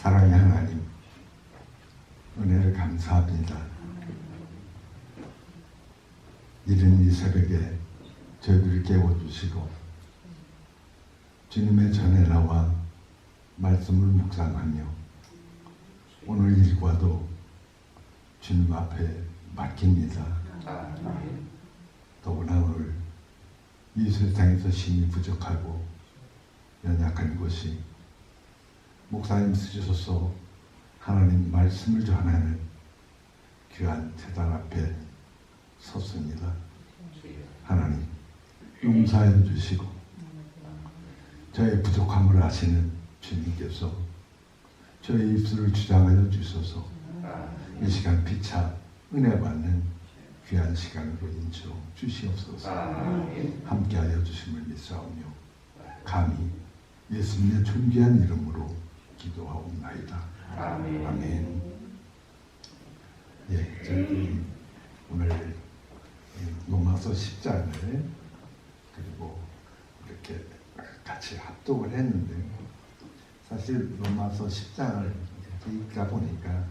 사랑의 하나님, 은혜를 감사합니다. 이른 이 새벽에 저희들을 깨워주시고 주님의 전에 나와 말씀을 묵상하며 오늘 일과도 주님 앞에 맡깁니다. 더구나 오늘 이 세상에서 힘이 부족하고 연약한 곳이 목사님 쓰셔서 하나님 말씀을 전하는 귀한 제단 앞에 섰습니다. 하나님 용서해 주시고 저의 부족함을 아시는 주님께서 저의 입술을 주장하여 주셔서 이 시간 피차 은혜 받는 귀한 시간으로 인쳐 주시옵소서. 함께하여 주심을 믿사오며 감히 예수님의 존귀한 이름으로 기도하옵나이다. 아멘. 예, 저희들이 오늘 로마서 10장을 그리고 이렇게 같이 합독을 했는데 사실 로마서 10장을 읽다 보니까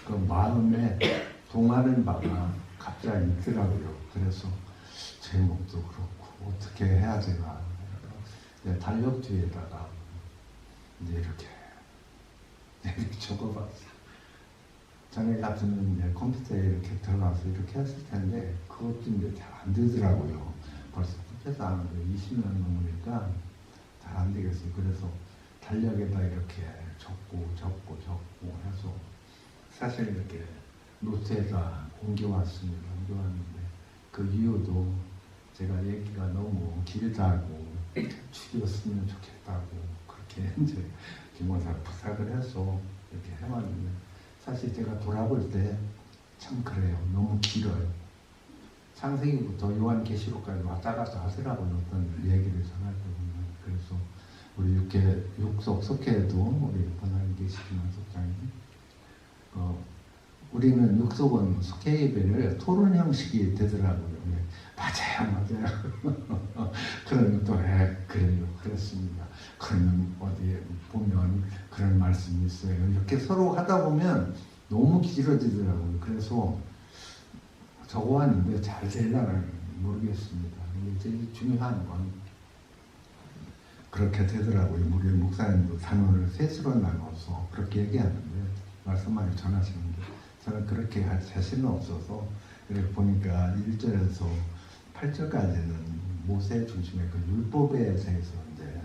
그 마음에 동하는 바가 갑자기 있더라고요. 그래서 제목도 그렇고 어떻게 해야 되나 달력 뒤에다가 이제 이렇게 적어봤어요. 전에 같으면 이제 컴퓨터에 이렇게 들어가서 이렇게 했을 텐데 그것도 이제 잘 안 되더라고요. 벌써 컴퓨터 안 하는데 20년 넘으니까 잘 안 되겠어요. 그래서 달력에다 이렇게 적고 해서 사실 이렇게 노트에다 옮겨왔습니다. 옮겨왔는데 그 이유도 제가 얘기가 너무 길다고 줄였으면 좋겠다고 그렇게 이제 김원사 부탁을 해서 이렇게 해왔는데 사실 제가 돌아볼 때 참 그래요. 너무 길어요. 창세기부터 요한계시록까지 왔다 갔다 하더라고요. 어떤 얘기를 전할 때 보면. 그래서 우리 육속 속회에도 우리 권한 계시지만 속장님 우리는 육속은 속회 예배를 토론 형식이 되더라고요. 맞아요. 그러면 또 그래요. 그렇습니다. 그러면 어디에 보면 그런 말씀이 있어요. 이렇게 서로 하다 보면 너무 길어지더라고요. 그래서 적어왔는데 잘 되려나 모르겠습니다. 제일 중요한 건 그렇게 되더라고요. 우리 목사님도 단원을 셋으로 나눠서 그렇게 얘기하는데 말씀만을 전하시는데 저는 그렇게 할 자신은 없어서 이렇게 보니까 1절에서 8절까지는 모세 중심의 그 율법에 대해서 이제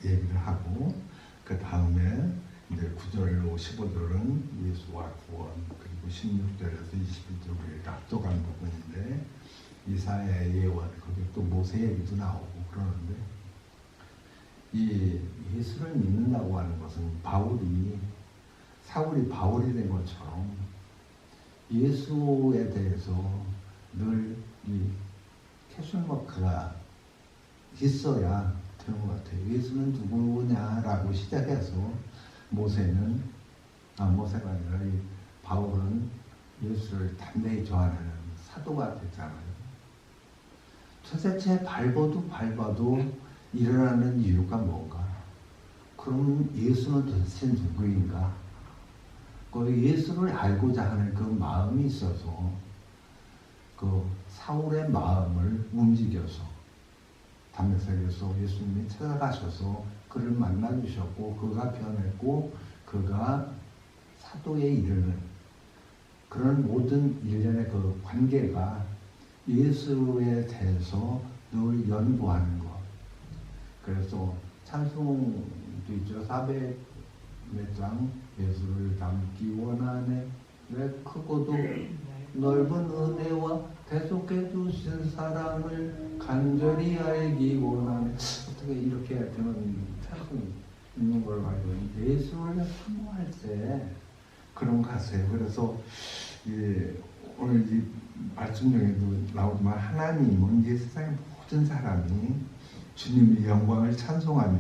얘기를 하고 그 다음에 이제 9절로 15절은 예수와 구원 그리고 16절에서 21절에 압도한 부분인데 이사야의 예언 거기 또 모세 얘기도 나오고 그러는데 이 예수를 믿는다고 하는 것은 사울이 바울이 된 것처럼 예수에 대해서 늘 이 캐슐마크가 있어야 되는 것 같아요. 예수는 누구냐라고 시작해서 모세가 아니라 이 바울은 예수를 담대히 좋아하는 사도가 됐잖아요. 도대체 밟아도 일어나는 이유가 뭔가? 그럼 예수는 도대체 누구인가? 그 예수를 알고자 하는 그 마음이 있어서 그 사울의 마음을 움직여서 담에색에서 예수님이 찾아가셔서 그를 만나주셨고 그가 변했고 그가 사도에 이르는 그런 모든 일련의 그 관계가 예수에 대해서 늘 연구하는 것. 그래서 찬송도 있죠. 400몇 장 예수를 담기 원하네 왜 크고도 넓은 은혜와 대속해 주신 사랑을 간절히 알기 원하네. 어떻게 이렇게 되는 찬송이 있는 걸 알고 있는데 예수를 사모할 때 그런 가사예요. 그래서 오늘 이 말씀 중에도 나오지만 하나님은 이 세상의 모든 사람이 주님의 영광을 찬송하며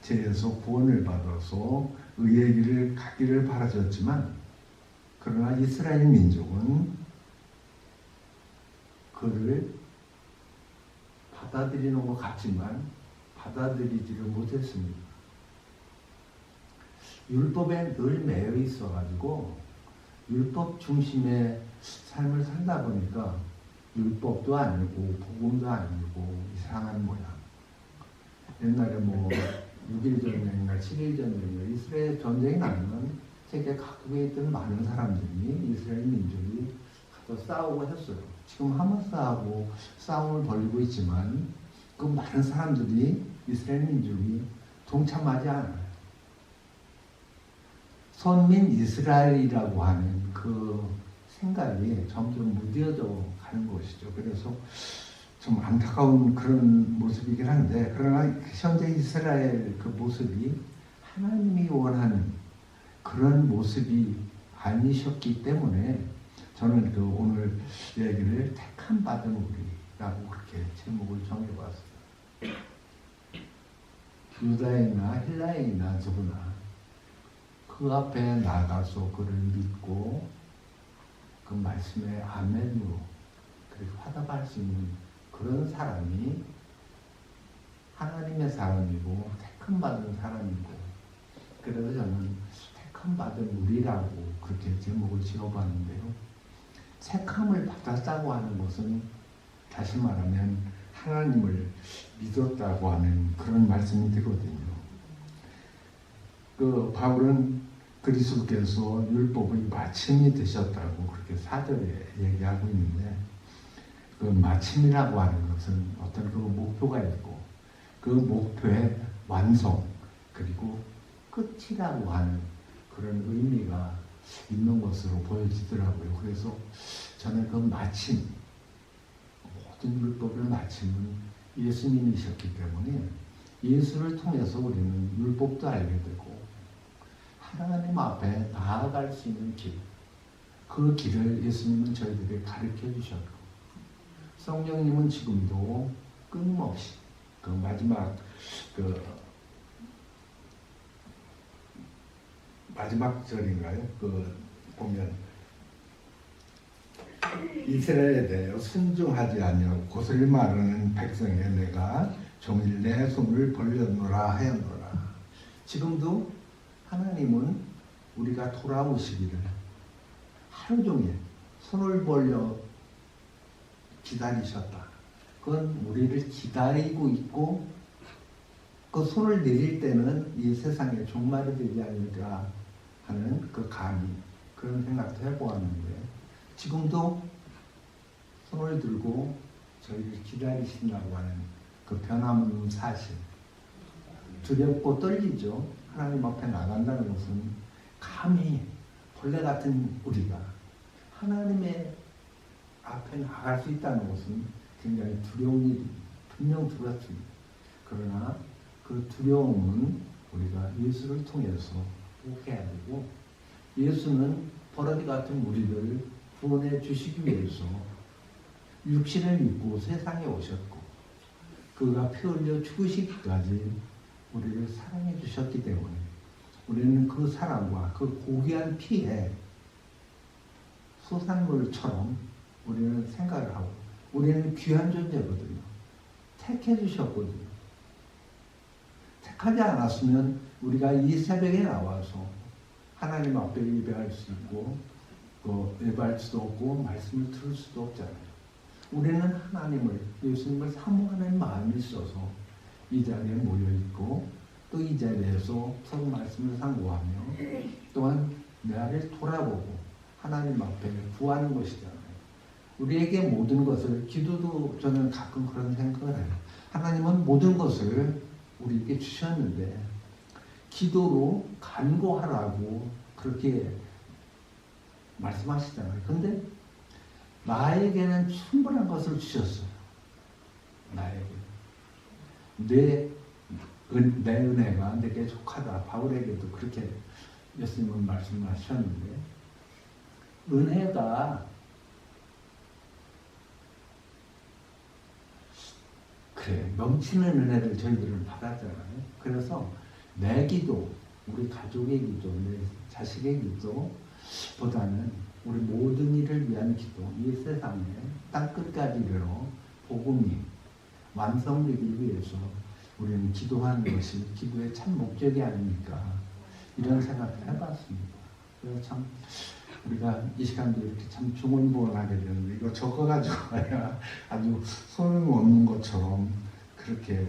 죄에서 구원을 받아서 의의 길을 가기를 바라셨지만 그러나 이스라엘 민족은 그를 받아들이는 것 같지만 받아들이지를 못했습니다. 율법에 늘 매여 있어가지고 율법 중심의 삶을 살다 보니까 율법도 아니고 복음도 아니고 이상한 모양. 옛날에 뭐 6일 전쟁인가 7일 전쟁인가 이스라엘 전쟁이 나면 세계 각국에 있던 많은 사람들이 이스라엘 민족이 가서 싸우고 했어요. 지금 하마스하고 싸움을 벌이고 있지만 그 많은 사람들이 이스라엘 민족이 동참하지 않아요. 선민 이스라엘이라고 하는 그 생각이 점점 무뎌져 가는 것이죠. 그래서 좀 안타까운 그런 모습이긴 한데, 그러나 현재 이스라엘 그 모습이 하나님이 원하는 그런 모습이 아니셨기 때문에 저는 그 오늘 얘기를 택함 받은 우리라고 그렇게 제목을 정해봤어요. 유다인이나 헬라인이나 누구나 그 앞에 나가서 그를 믿고 그 말씀에 아멘으로 그렇게 화답할 수 있는 그런 사람이 하나님의 사람이고 택함 받은 사람이고, 그래서 저는 택함 받은 우리라고 그렇게 제목을 지어봤는데요. 택함을 받았다고 하는 것은 다시 말하면 하나님을 믿었다고 하는 그런 말씀이 되거든요. 그 바울은 그리스도께서 율법의 마침이 되셨다고 그렇게 4절에 얘기하고 있는데, 그 마침이라고 하는 것은 어떤 그 목표가 있고 그 목표의 완성 그리고 끝이라고 하는 그런 의미가 있는 것으로 보여지더라고요. 그래서 저는 그 마침, 모든 율법의 마침은 예수님이셨기 때문에 예수를 통해서 우리는 율법도 알게 되고 하나님 앞에 나아갈 수 있는 길, 그 길을 예수님은 저희들에게 가르쳐 주셨고, 성령님은 지금도 끊임없이 그 마지막 절인가요? 그 보면 이스라엘에 대하여 순종하지 아니하고 고소를 마르는 백성에 내가 종일 내 손을 벌려놓으라 하였노라. 지금도 하나님은 우리가 돌아오시기를 하루 종일 손을 벌려 기다리셨다. 그건 우리를 기다리고 있고 그 손을 내릴 때는 이 세상에 종말이 되지 않을까 하는 그 감히 그런 생각도 해보았는데, 지금도 손을 들고 저희를 기다리신다고 하는 그 변함없는 사실, 두렵고 떨리죠. 하나님 앞에 나간다는 것은 감히 벌레 같은 우리가 하나님의 앞에 나갈 수 있다는 것은 굉장히 두려운 일이 분명 두렵습니다. 그러나 그 두려움은 우리가 예수를 통해서 포기해야 되고, 예수는 버러지 같은 우리를 구원해 주시기 위해서 육신을 입고 세상에 오셨고 그가 피 흘려 죽으시기까지 우리를 사랑해 주셨기 때문에 우리는 그 사랑과 그 고귀한 피에 소산물처럼 우리는 생각을 하고, 우리는 귀한 존재거든요. 택해 주셨거든요. 택하지 않았으면 우리가 이 새벽에 나와서 하나님 앞에 예배할 수 있고 예배할 수도 없고 말씀을 들을 수도 없잖아요. 우리는 하나님을, 예수님을 사모하는 마음이 있어서 이 자리에 모여있고 또 이 자리에서 서로 말씀을 상고하며 또한 나를 돌아보고 하나님 앞에 구하는 것이잖아요. 우리에게 모든 것을, 기도도 저는 가끔 그런 생각을 해요. 하나님은 모든 것을 우리에게 주셨는데 기도로 간구하라고 그렇게 말씀하시잖아요. 근데 나에게는 충분한 것을 주셨어요. 나에게. 내 은혜가 내게 족하다. 바울에게도 그렇게 예수님은 말씀하셨는데, 은혜가 그래 넘치는 은혜를 저희들은 받았잖아요. 그래서 내 기도, 우리 가족의 기도, 내 자식의 기도보다는 우리 모든 일을 위한 기도, 이 세상에 땅끝까지 이르러 복음이 완성되기 위해서 우리는 기도하는 것이 기도의 참 목적이 아닙니까? 이런 생각을 해봤습니다. 그래서 참 우리가 이 시간도 이렇게 참 중언부언하게 되는데 이거 적어가지고 아주 소용없는 것처럼 그렇게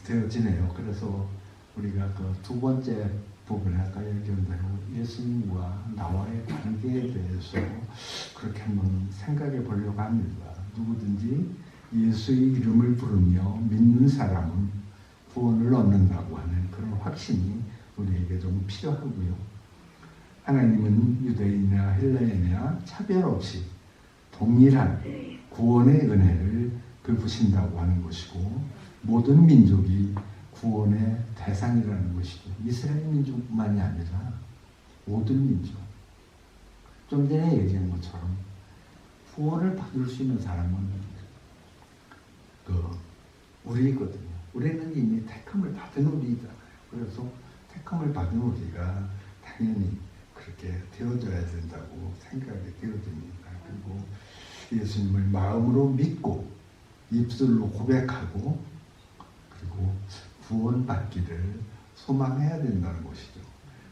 되어지네요. 그래서 우리가 그 두 번째 부분에 아까 얘기한 대로 예수님과 나와의 관계에 대해서 그렇게 한번 생각해 보려고 합니다. 누구든지 예수의 이름을 부르며 믿는 사람은 구원을 얻는다고 하는 그런 확신이 우리에게 좀 필요하고요. 하나님은 유대인이나 헬라인이나 차별 없이 동일한 구원의 은혜를 베푸신다고 하는 것이고 모든 민족이 구원의 대상이라는 것이죠. 이스라엘 민족만이 아니라 모든 민족. 좀 전에 얘기한 것처럼 구원을 받을 수 있는 사람은 우리거든요. 우리는 이미 택함을 받은 우리잖아요. 그래서 택함을 받은 우리가 당연히 그렇게 되어져야 된다고 생각이 되어집니다. 그리고 예수님을 마음으로 믿고 입술로 고백하고 그리고 구원받기를 소망해야 된다는 것이죠.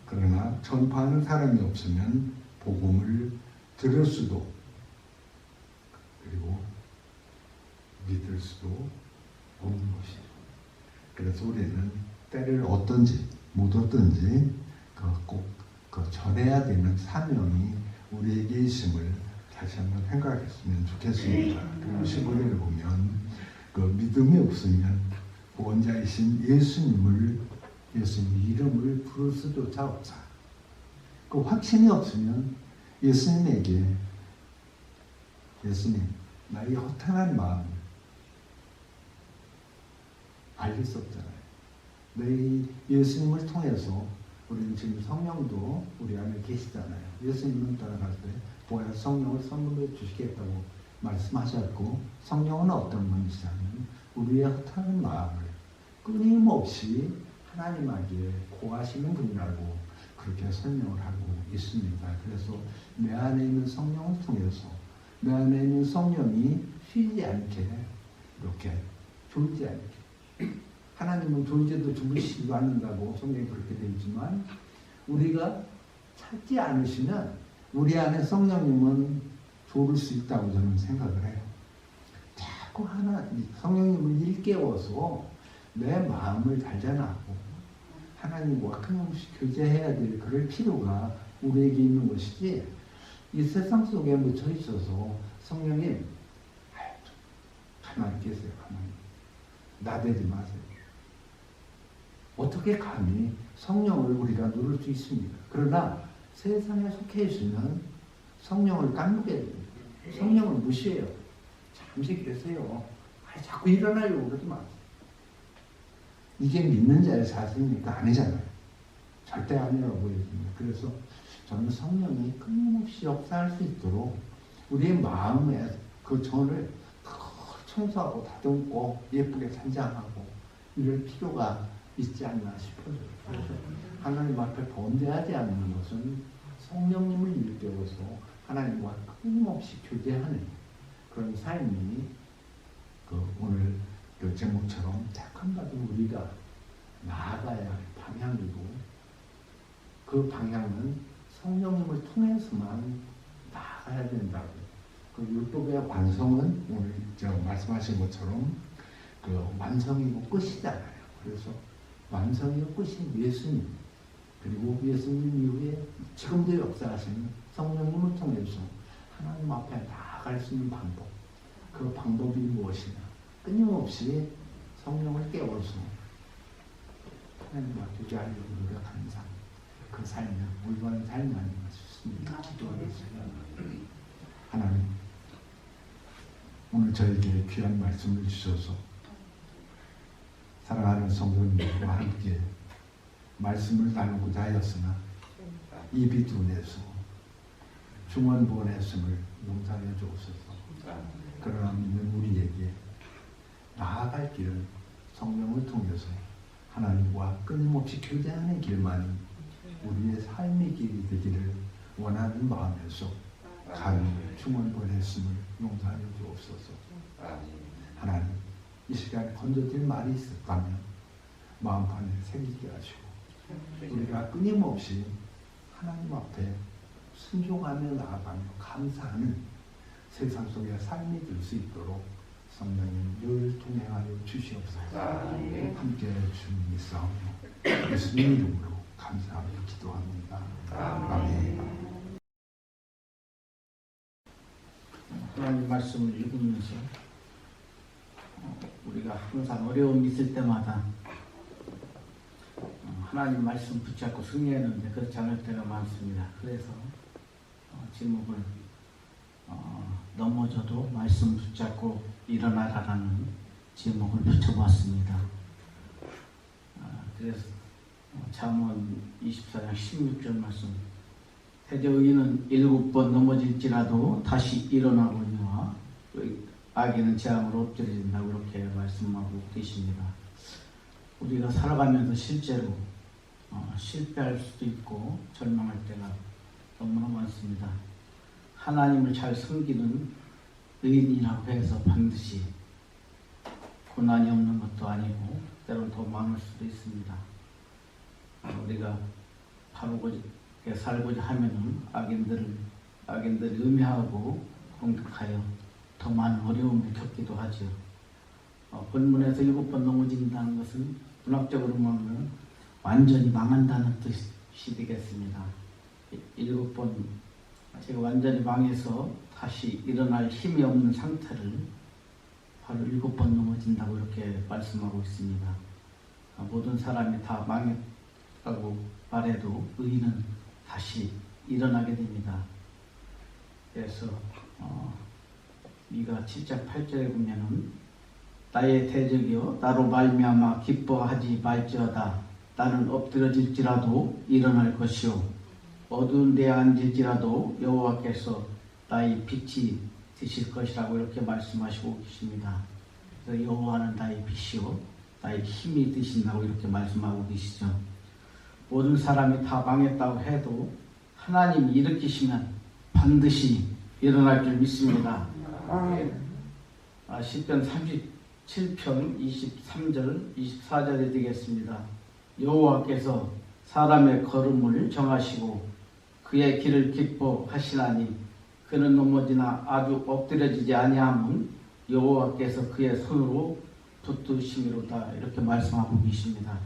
그러나 전파하는 사람이 없으면 복음을 들을 수도 그리고 믿을 수도 없는 것이죠. 그래서 우리는 때를 얻든지 못 얻든지 꼭 전해야 되는 사명이 우리에게 있음을 다시 한번 생각했으면 좋겠습니다. 그리고 15절을 보면 믿음이 없으면 구원자이신 예수님 이름을 부를 수조차 없다. 그 확신이 없으면 예수님에게 예수님 나의 허탄한 마음을 알릴 수 없잖아요. 너희 예수님을 통해서 우리는 지금 성령도 우리 안에 계시잖아요. 예수님은 따라갈 때 보혜사 성령을 선물로 주시겠다고 말씀하셨고 성령은 어떤 분이시냐면 우리의 허탄한 마음을 끊임없이 하나님에게 고하시는 분이라고 그렇게 설명을 하고 있습니다. 그래서 내 안에 있는 성령을 통해서 내 안에 있는 성령이 쉬지 않게 이렇게 졸지 않게 하나님은 졸지도 주무시지도 않는다고 성경이 그렇게 되어 있지만 우리가 찾지 않으시면 우리 안에 성령님은 졸을 수 있다고 저는 생각을 해요. 자꾸 성령님을 일깨워서 내 마음을 단련하고 하나님과 끊임없이 교제해야 될 그럴 필요가 우리에게 있는 것이지 이 세상 속에 묻혀 있어서 성령님 가만히 계세요. 가만히 나대지 마세요. 어떻게 감히 성령을 우리가 누를 수 있습니까? 그러나 세상에 속해 있으면 성령을 깜빡게 됩니다. 성령을 무시해요. 잠시 계세요. 자꾸 일어나려고 그러지 마세요. 이게 믿는 자의 자세입니까? 아니잖아요. 절대 아니라고 보여집니다. 그래서 저는 성령이 끊임없이 역사할 수 있도록 우리의 마음에 그 전을 청소하고 다듬고 예쁘게 단장하고 이럴 필요가 있지 않나 싶어요. 그래서 하나님 앞에 번제하지 않는 것은 성령님을 일깨워서 하나님과 끊임없이 교제하는 그런 삶이 오늘 그 제목처럼 택함받은 우리가 나아가야 할 방향이고 그 방향은 성령님을 통해서만 나아가야 된다고. 그 율법의 완성은 오늘 말씀하신 것처럼 그 완성이고 끝이잖아요. 그래서 완성이고 끝인 예수님 그리고 예수님 이후에 지금도 역사하시는 성령님을 통해서 하나님 앞에 나아갈 수 있는 방법 그 방법이 무엇이냐 끊임없이 성령을 깨워서 하나님과 교제하려고 노력하는 삶 그 삶이 올바른 삶이 아닌가 싶습니다. 기도하겠습니다. 하나님 오늘 저에게 귀한 말씀을 주셔서 사랑하는 성도님들과 함께 말씀을 나누고자 하였으나 입이 둔해서 중언부언했음을 용서하여 주옵소서. 그러나 믿는 우리에게 나아갈 길은 성령을 통해서 하나님과 끊임없이 교제하는 길만이 우리의 삶의 길이 되기를 원하는 마음에서 감히 중언부언했음을 용서하여 주옵소서. 하나님 이 시간에 건져질 말이 있었다면 마음판에 새기게 하시고 우리가 끊임없이 하나님 앞에 순종하며 나아가며 감사하는 세상 속의 삶이 될 수 있도록 성령님 늘 동행하여 주시옵소서. 함께 주님 믿사오며 예수님 이름으로 감사하며 기도합니다. 아멘. 하나님 말씀을 읽으면서 우리가 항상 어려움이 있을 때마다 하나님 말씀 붙잡고 승리했는데 그렇지 않을 때가 많습니다. 그래서 제목을 넘어져도 말씀 붙잡고 일어나라라는 제목을 붙여봤습니다. 그래서 잠언 24장 16절 말씀, 태저 의인은 7번 넘어질지라도 다시 일어나거니와 악인은 재앙으로 엎드려진다고 이렇게 말씀하고 계십니다. 우리가 살아가면서 실제로 실패할 수도 있고 절망할 때가 너무나 많습니다. 하나님을 잘 섬기는 의인이라고 해서 반드시 고난이 없는 것도 아니고 때로는 더 많을 수도 있습니다. 우리가 바르게 살고자 하면은 악인들을 음해하고 공격하여 더 많은 어려움을 겪기도 하죠. 본문에서 7번 넘어진다는 것은 문학적으로 보면 완전히 망한다는 뜻이 되겠습니다. 7번 제가 완전히 망해서 다시 일어날 힘이 없는 상태를 바로 7번 넘어진다고 이렇게 말씀하고 있습니다. 모든 사람이 다 망했다고 말해도 의인은 다시 일어나게 됩니다. 그래서 미가 7장 8절에 보면은 나의 대적이여 나로 말미암아 기뻐하지 말지어다. 나는 엎드러질지라도 일어날 것이요 어두운 데에 앉을지라도 여호와께서 나의 빛이 되실 것이라고 이렇게 말씀하시고 계십니다. 그래서 여호와는 나의 빛이요 나의 힘이 되신다고 이렇게 말씀하고 계시죠. 모든 사람이 다 망했다고 해도 하나님이 일으키시면 반드시 일어날 줄 믿습니다. 시편 37편 23절 24절에 되겠습니다. 여호와께서 사람의 걸음을 정하시고 그의 길을 기뻐하시나니 그는 넘어지나 아주 엎드려지지 아니함은 여호와께서 그의 손으로 붙드심이로다 이렇게 말씀하고 계십니다.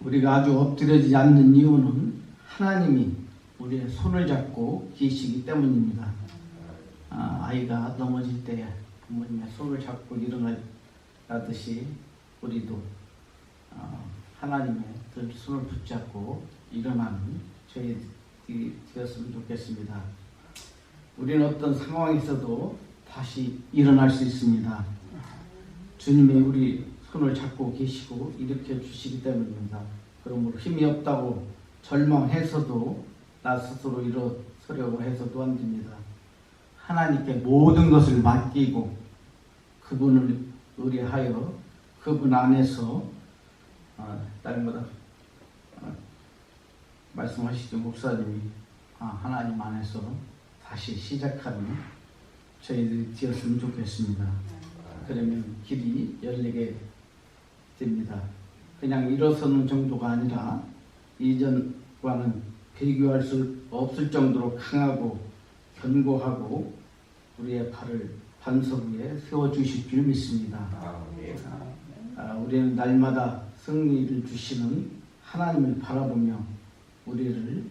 우리가 아주 엎드려지지 않는 이유는 하나님이 우리의 손을 잡고 계시기 때문입니다. 아이가 넘어질 때 부모님의 손을 잡고 일어나듯이 우리도 하나님의 손을 붙잡고 일어나는 저희들이 되었으면 좋겠습니다. 우리는 어떤 상황에서도 다시 일어날 수 있습니다. 주님이 우리 손을 잡고 계시고 일으켜 주시기 때문입니다. 그러므로 힘이 없다고 절망해서도 나 스스로 일어서려고 해서도 안 됩니다. 하나님께 모든 것을 맡기고 그분을 의뢰하여 그분 안에서 날마다 말씀하시죠. 목사님이 하나님 안에서 다시 시작하는 저희들이 되었으면 좋겠습니다. 그러면 길이 열리게 됩니다. 그냥 일어서는 정도가 아니라 이전과는 비교할 수 없을 정도로 강하고 견고하고 우리의 발을 반석 위에 세워주실 줄 믿습니다. 우리는 날마다 승리를 주시는 하나님을 바라보며 우리를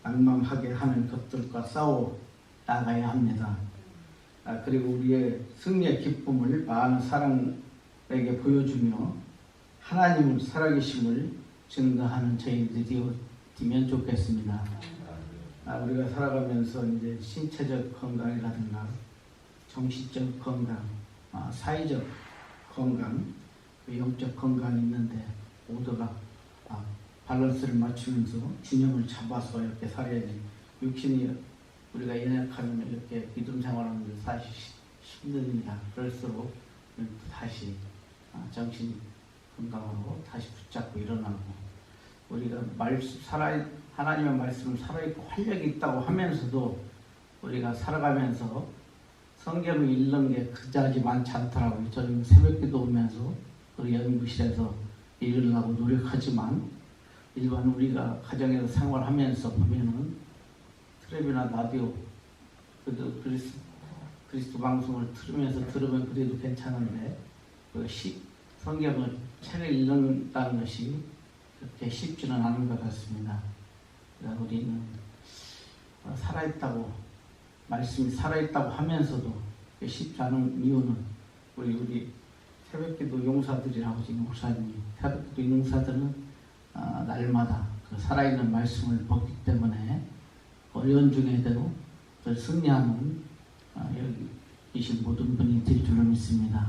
낭망하게 하는 것들과 싸워 나가야 합니다. 그리고 우리의 승리의 기쁨을 많은 사람에게 보여주며 하나님을 살아계심을 증거하는 저희들이 되면 좋겠습니다. 우리가 살아가면서 이제 신체적 건강이라든가 정신적 건강, 사회적 건강, 영적 건강이 있는데 모두가 밸런스를 맞추면서 균형을 잡아서 이렇게 살아야지. 육신이 우리가 연약하면 이렇게 믿음 생활하는 데 사실 힘듭니다. 그럴수록 다시 정신 건강으로 다시 붙잡고 일어나고 우리가 하나님의 말씀을 살아있고 활력이 있다고 하면서도 우리가 살아가면서 성경을 읽는 게 그다지 많지 않더라고요. 저는 새벽기도 오면서 우리 연구실에서 읽으려고 노력하지만 일반 우리가 가정에서 생활하면서 보면은 텔레비나 라디오 그래도 그리스도 방송을 들으면 그래도 괜찮은데 성경을 책을 읽는다는 것이 그렇게 쉽지는 않은 것 같습니다. 그래서 우리는 살아있다고 말씀이 살아있다고 하면서도 쉽지 않은 이유는 우리 새벽기도 용사들이라고 지금 목사님이 새벽기도 용사들은 날마다 그 살아있는 말씀을 보기 때문에 어려운 중에도 그걸 승리하는 여기 계신 모든 분이 될 줄로 믿습니다.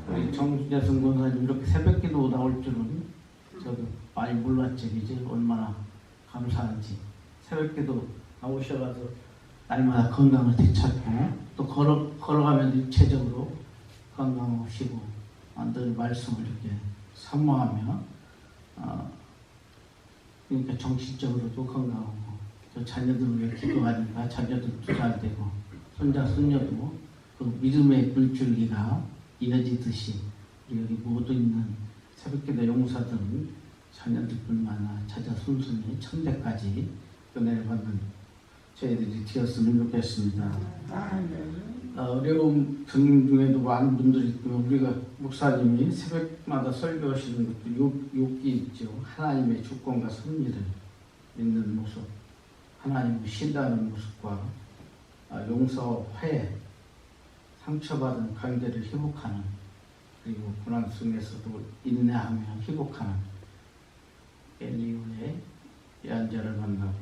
우리 정준재 권사님 이렇게 새벽기도 나올 줄은 저도 많이 몰랐죠. 이제 얼마나 감사한지. 새벽기도 나오셔가지고 날마다 건강을 되찾고 또 걸어가면서 육체적으로 건강하시고 늘 말씀을 이렇게 사모하며 그러니까 정신적으로도 건강하고 저 자녀들 위해 기도하니까 자녀들도 잘 되고 손자 손녀도 그 믿음의 물줄기가 이어지듯이 우리 여기 모두 있는 새벽기도 용사들은 자녀들뿐만 아니라 자자 손손이 천대까지 은혜를 받는 저희들이 되었으면 좋겠습니다. 어려움 중에도 많은 분들이 있지만 우리가 목사님이 새벽마다 설교하시는 것도 욕기 있죠. 하나님의 주권과 섭리를 믿는 모습, 하나님을 신뢰하는 모습과 용서와 화해, 상처받은 관계를 회복하는 그리고 고난 속에서도 인내하며 회복하는 엘리후의 연자를 만나고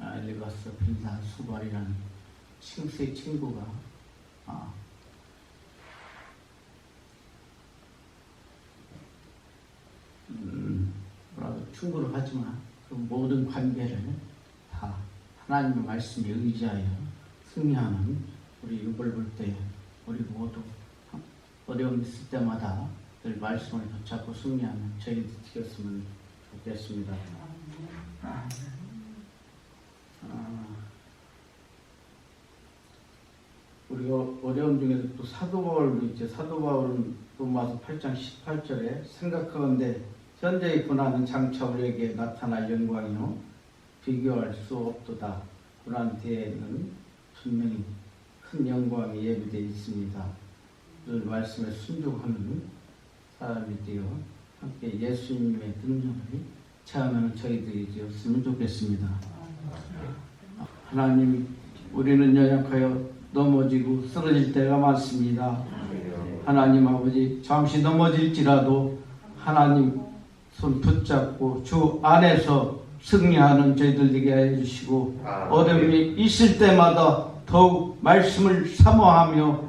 엘리바스 빌다 수발이라는 세 친구가 충고를 하지만 그 모든 관계를 다 하나님의 말씀에 의지하여 승리하는 우리 육을 볼 때 우리 모두 어려움 있을 때마다 늘 말씀을 붙잡고 승리하는 저희들이 되었으면 좋겠습니다. 우리 어려움 중에서 또 사도 바울도 있죠. 사도 바울은 로마서 8장 18절에 생각하건대 현재의 고난은 장차 우리에게 나타날 영광이요 비교할 수 없도다. 고난 뒤에는 분명히 큰 영광이 예비되어 있습니다. 늘 말씀에 순종하는 사람이 되어 함께 예수님의 능력을 체험하는 저희들이 되었으면 좋겠습니다. 하나님, 우리는 연약하여 넘어지고 쓰러질 때가 많습니다. 하나님 아버지, 잠시 넘어질지라도 하나님 손 붙잡고 주 안에서 승리하는 저희들 되게 해주시고 어려움이 있을 때마다 더욱 말씀을 사모하며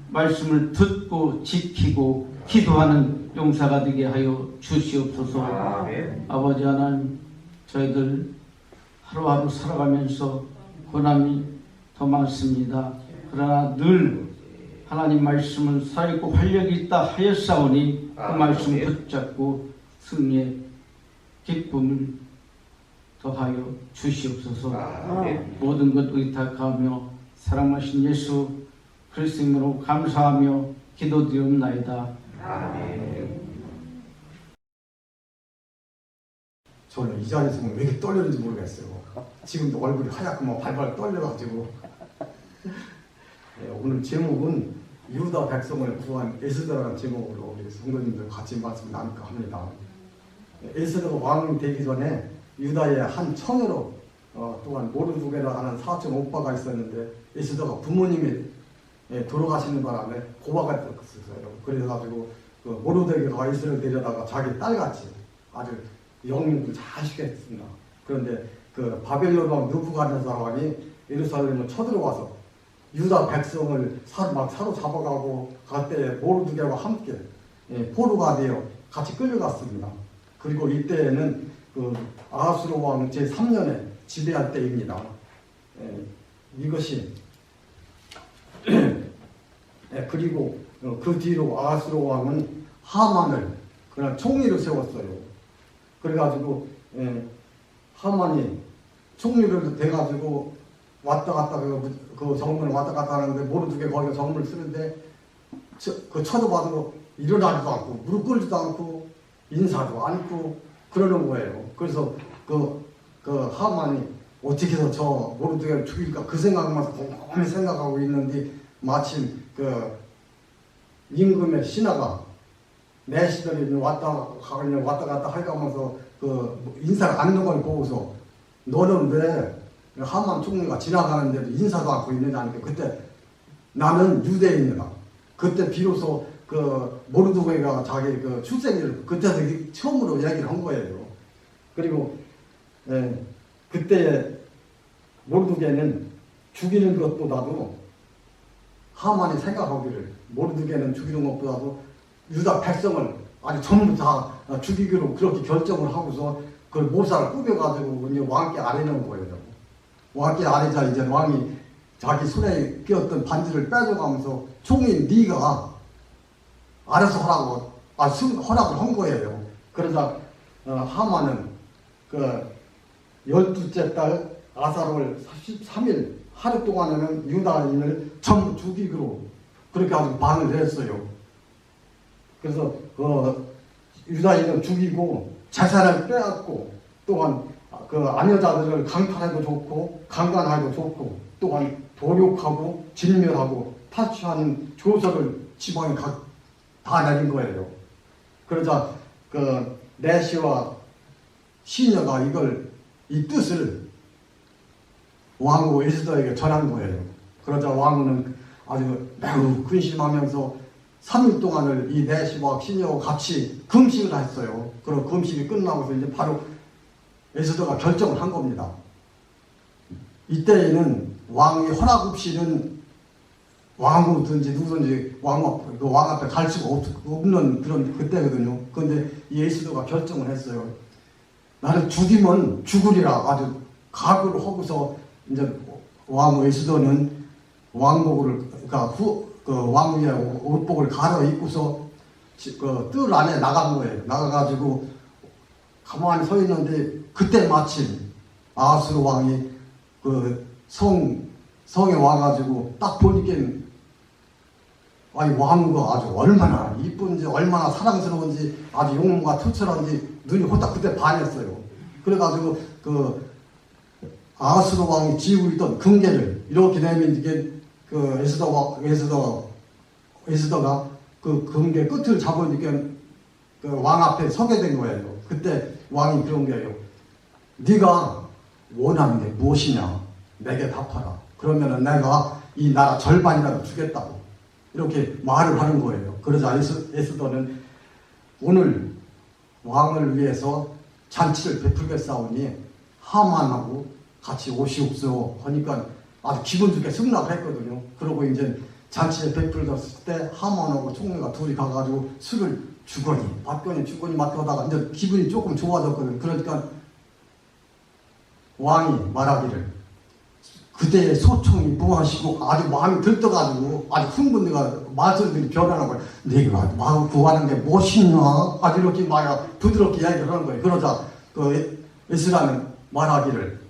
말씀을 듣고 지키고 기도하는 용사가 되게 하여 주시옵소서. 아버지 하나님, 저희들 하루하루 살아가면서 고난이 더 많습니다. 그러나 늘 하나님 말씀은 살아있고 활력이 있다 하였사오니 그 말씀 붙잡고 승리의 기쁨을 더하여 주시옵소서. 모든 것 의탁하며 사랑하신 예수 그리스도 이름으로 감사하며 기도드리옵나이다. 저는 이 자리에서 왜 이렇게 떨리는지 모르겠어요. 지금도 얼굴이 하얗고 막 발발 떨려가지고. 오늘 제목은 유다 백성을 구한 에스더라는 제목으로 우리 성도님들 같이 말씀 나눌까 합니다. 에스더가 왕이 되기 전에 유다의 한 처녀로 또한 모르두게라 하는 사촌 오빠가 있었는데 에스더가 부모님이 돌아가시는 바람에 고아가 됐었어요. 그래가지고 그 모르드게가 에스더를 데려다가 자기 딸같이 아주 영육을 잘 시켰습니다. 그런데 그 바벨론 왕 느부갓네살 왕이 예루살렘을 쳐들어와서 유다 백성을 막 사로잡아가고 갈 때 모르드게와 함께 포로가 되어 같이 끌려갔습니다. 그리고 이때에는 그 아하스로 왕 제3년에 지배할 때입니다. 이것이 그리고 그 뒤로 아하스로 왕은 하만을 그냥 총리로 세웠어요. 그래가지고 하만이 총리로 돼가지고 왔다 갔다 그 정문을 왔다 갔다 하는데 모르드게 거기가 정문을 쓰는데 쳐다봐도 일어나지도 않고 무릎 꿇지도 않고 인사도 않고 그러는 거예요. 그래서 그 하만이 어떻게 해서 저 모르드게를 죽일까 그 생각만 곰곰이 생각하고 있는데 마침 그 임금의 신하가 내 시절이 왔다 갔다 하면서 그 인사를 않는 걸 보고서 너는 왜 하만 총리가 지나가는데도 인사도 않고 있느냐니까 그때 나는 유대인이다. 그때 비로소 그 모르드게가 자기 그 출생일을 그때서 처음으로 이야기를 한 거예요. 그리고 그때 모르드게는 죽이는 것보다도 하만이 생각하기를 모르드게는 죽이는 것보다도 유다 백성을 아주 전부 다 죽이기로 그렇게 결정을 하고서 그 모사를 꾸며가지고 이제 왕께 아뢰는 거예요. 왕께 아뢰자 이제 왕이 자기 손에 끼었던 반지를 빼줘가면서 총인 네가 알아서 하라고 허락을 한 거예요. 그러자 하만은 그 12째 달 아사롤 13일 하루 동안에는 유다인을 전부 죽이기로 그렇게 아주 반을 했어요. 그래서 유다인을 죽이고 재산을 빼앗고 또한 그 아녀자들을 강탈해도 좋고 강간해도 좋고 또한 도륙하고 진멸하고 탈취하는 조서를 지방에 다 내린 거예요. 그러자 그 내시와 시녀가 이 뜻을 왕후 에스더에게 전한 거예요. 그러자 왕후는 아주 매우 근심하면서 3일 동안을 이 내시와 시녀와 같이 금식을 했어요. 그리고 금식이 끝나고서 이제 바로 에스더가 결정을 한 겁니다. 이때에는 왕이 허락 없이는 왕후든지 누구든지 왕 앞에 갈 수가 없는 그런 그때거든요. 그런데 이 에스더가 결정을 했어요. 나는 죽이면 죽으리라 아주 각오를 하고서 이제 왕후 에스더는 왕복을 그러니까 왕위의 옷복을 갈아입고서 그 뜰 안에 나간 거예요. 나가가지고 가만히 서 있는데 그때 마침 아하스로 왕이 그 성에 와가지고 딱 보니까 아니 왕후가 아주 얼마나 이쁜지 얼마나 사랑스러운지 아주 용모가 투철한지 눈이 호딱 그때 반했어요. 그래가지고 그 아하스로 왕이 지고 있던 금괴를 이렇게 내면 이게 그 에스더가 그 금괴 끝을 잡으니까 그 왕 앞에 서게 된 거예요. 그때 왕이 그런 거예요. 네가 원하는 게 무엇이냐? 내게 답하라. 그러면은 내가 이 나라 절반이라도 주겠다고 이렇게 말을 하는 거예요. 그러자 에스더는 오늘 왕을 위해서 잔치를 베풀겠사오니 하만하고 같이 오시옵소서 하니까 아주 기분 좋게 승낙을 했거든요. 그러고 이제 잔치에 베풀었을 때 하만하고 총리가 둘이 가가지고 술을 주거니 맡겨다가 이제 기분이 조금 좋아졌거든요. 그러니까 왕이 말하기를 그대의 소총이 무하시고 아주 마음이 들떠가지고 아주 흥분해가 말소리들이 변하는 거예요. 네가 마음 구하는 게 무엇이냐? 아주 이렇게 막 부드럽게 이야기를 하는 거예요. 그러자 그 에스라는 말하기를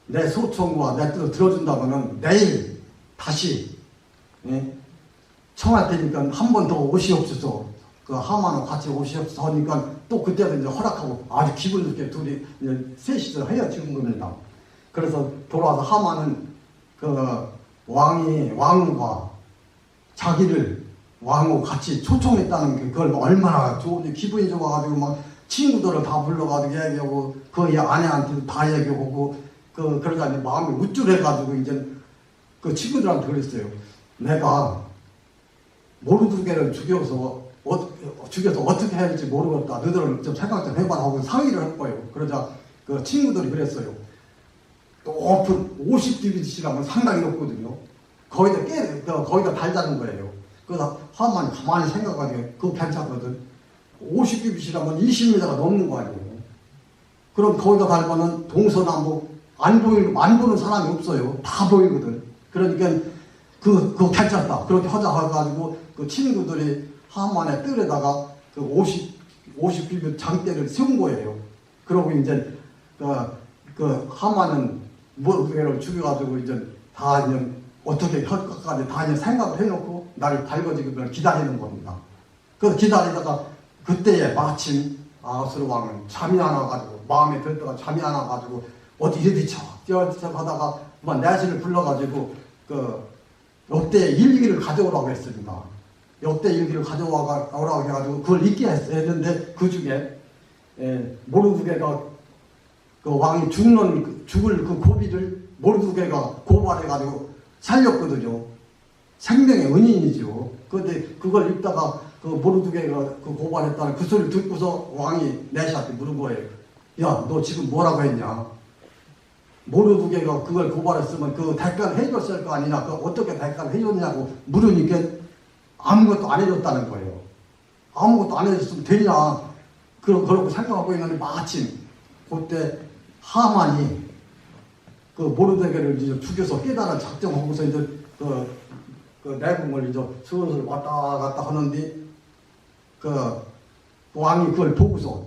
내 소총과 내 뜻을 들어준다면은 내일 다시 청할 테니까 한 번 더 오시옵소서. 그 하만하고 같이 오시옵소서 하니까 또 그때도 이제 허락하고 아주 기분 좋게 둘이 이제 셋이서 헤어지는 겁니다. 그래서 돌아와서 하만은 그 왕과 자기를 왕하고 같이 초청했다는 그걸 얼마나 좋은지 기분이 좋아가지고 막 친구들을 다 불러가지고 얘기하고 그 아내한테도 다 얘기하고 그러다 이제 마음이 우쭐해가지고 이제 그 친구들한테 그랬어요. 내가 모르드게를 죽여서 어떻게 해야 할지 모르겠다. 너희들은 좀 생각 좀 해봐라 하고 상의를 할 거예요. 그러자 그 친구들이 그랬어요. 높은 50규빗이라면 상당히 높거든요. 거기다 달자는 거예요. 그래서 하만이 가만히 생각하니까 그거 괜찮거든. 50규빗이라면 20m가 넘는 거 아니에요. 그럼 거기다 달면은 동서남북 안 보는 사람이 없어요. 다 보이거든. 그러니까 그거 괜찮다. 그렇게 하자 해가지고 그 친구들이 하만의 뜰에다가 그 50규빗 장대를 세운 거예요. 그러고 이제 그 하만은 모르드게를 죽여가지고 이제 다 이제 어떻게 할 것까지 다 이제 생각을 해놓고 날이 밝아지기를 기다리는 겁니다. 그래서 기다리다가 그때에 마침 아하스로 왕은 잠이 안 와가지고 마음에 들다가 잠이 안 와가지고 어디 이리뒤쳐 하다가 그만 내신을 불러가지고 그 역대 일기를 가져오라고 했습니다. 역대 일기를 가져오라고 해가지고 그걸 읽게 했는데 그 중에 모르드게가 그 왕이 죽을 그 고비를 모르드게가 고발해가지고 살렸거든요. 생명의 은인이죠. 그런데 그걸 읽다가 그 모르드게가 그 고발했다는 그 소리를 듣고서 왕이 내시한테 물은 거예요. 야, 너 지금 뭐라고 했냐? 모르드게가 그걸 고발했으면 그 대가를 해줬을 거 아니냐? 그 어떻게 대가를 해줬냐고 물으니까 아무것도 안 해줬다는 거예요. 아무것도 안 해줬으면 되냐? 그렇게 생각하고 있는데 마침 그때 하만이 그 모르드게를 이제 죽여서 깨달아 작정하고서 이제 그 내궁을 이제 슬슬 왔다 갔다 하는데 그 왕이 그걸 보고서